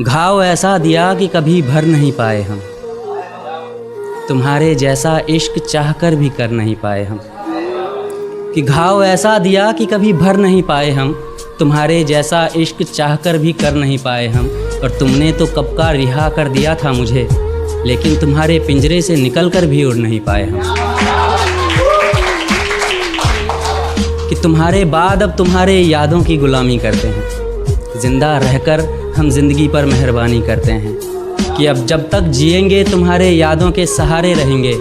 घाव ऐसा दिया कि कभी भर नहीं पाए हम, तुम्हारे जैसा इश्क चाहकर भी कर नहीं पाए हम। कि घाव ऐसा दिया कि कभी भर नहीं पाए हम, तुम्हारे जैसा इश्क चाहकर भी कर नहीं पाए हम। और तुमने तो कब का रिहा कर दिया था मुझे, लेकिन तुम्हारे पिंजरे से निकल कर भी उड़ नहीं पाए हम। कि तुम्हारे बाद अब तुम्हारे यादों की गुलामी करते हैं, ज़िंदा रहकर हम ज़िंदगी पर मेहरबानी करते हैं। कि अब जब तक जिएंगे तुम्हारे यादों के सहारे रहेंगे।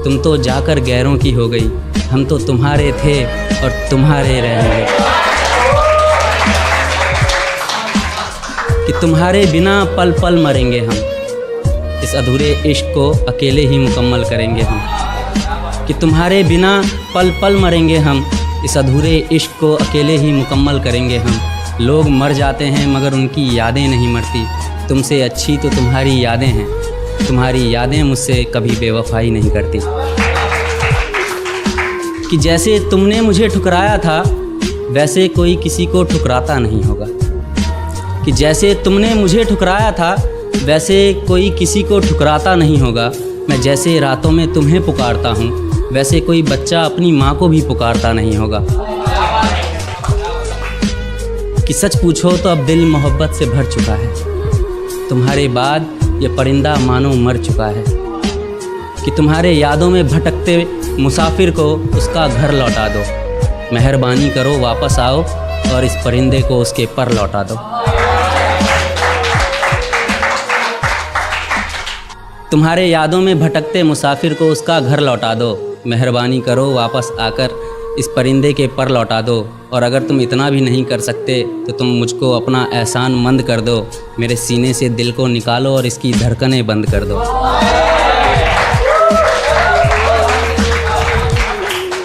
तुम तो जाकर गैरों की हो गई, हम तो तुम्हारे थे और तुम्हारे रहेंगे। कि तुम्हारे बिना पल पल मरेंगे हम, इस अधूरे इश्क को अकेले ही मुकम्मल करेंगे हम। कि तुम्हारे बिना पल पल मरेंगे हम, इस अधूरे इश्क को अकेले ही मुकम्मल करेंगे हम। लोग मर जाते हैं मगर उनकी यादें नहीं मरती, तुमसे अच्छी तो तुम्हारी यादें हैं, तुम्हारी यादें मुझसे कभी बेवफाई नहीं करती। कि जैसे तुमने मुझे ठुकराया था, वैसे कोई किसी को ठुकराता नहीं होगा। कि जैसे तुमने मुझे ठुकराया था, वैसे कोई किसी को ठुकराता नहीं होगा। मैं जैसे रातों में तुम्हें पुकारता हूँ, वैसे कोई बच्चा अपनी माँ को भी पुकारता नहीं होगा। कि सच पूछो तो अब दिल मोहब्बत से भर चुका है, तुम्हारे बाद ये परिंदा मानो मर चुका है। कि तुम्हारे यादों में भटकते मुसाफिर को उसका घर लौटा दो, मेहरबानी करो वापस आओ और इस परिंदे को उसके पर लौटा दो। तुम्हारे यादों में भटकते मुसाफिर को उसका घर लौटा दो, मेहरबानी करो वापस आकर इस परिंदे के पर लौटा दो। और अगर तुम इतना भी नहीं कर सकते तो तुम मुझको अपना एहसान मंद कर दो, मेरे सीने से दिल को निकालो और इसकी धड़कनें बंद कर दो।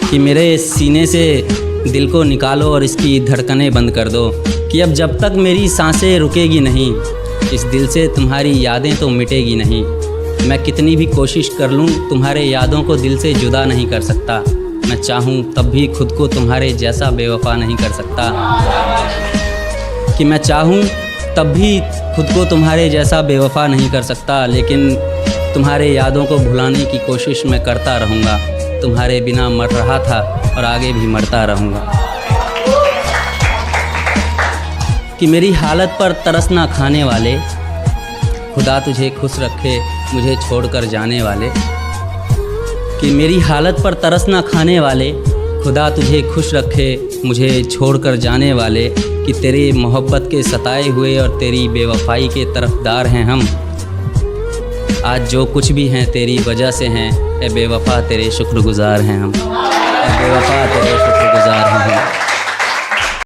कि मेरे सीने से दिल को निकालो और इसकी धड़कनें बंद कर दो। कि अब जब तक मेरी सांसें रुकेगी नहीं, इस दिल से तुम्हारी यादें तो मिटेगी नहीं। मैं कितनी भी कोशिश कर लूँ तुम्हारे यादों को दिल से जुदा नहीं कर सकता। मैं चाहूँ तब भी खुद को तुम्हारे जैसा बेवफा नहीं कर सकता। कि मैं चाहूँ तब भी खुद को तुम्हारे जैसा बेवफा नहीं कर सकता, लेकिन तुम्हारे यादों को भुलाने की कोशिश मैं करता रहूँगा। तुम्हारे बिना मर रहा था और आगे भी मरता रहूँगा। कि मेरी हालत पर तरस ना खाने वाले, खुदा तुझे खुश रखे मुझे छोड़कर जाने वाले। कि मेरी हालत पर तरस ना खाने वाले, खुदा तुझे खुश रखे मुझे छोड़कर जाने वाले। कि तेरे मोहब्बत के सताए हुए और तेरी बेवफाई के तरफदार हैं हम। आज जो कुछ भी हैं तेरी वजह से हैं, ए बेवफा तेरे शुक्रगुजार हैं हम, ए बेवफा तेरे शुक्रगुजार हैं हम।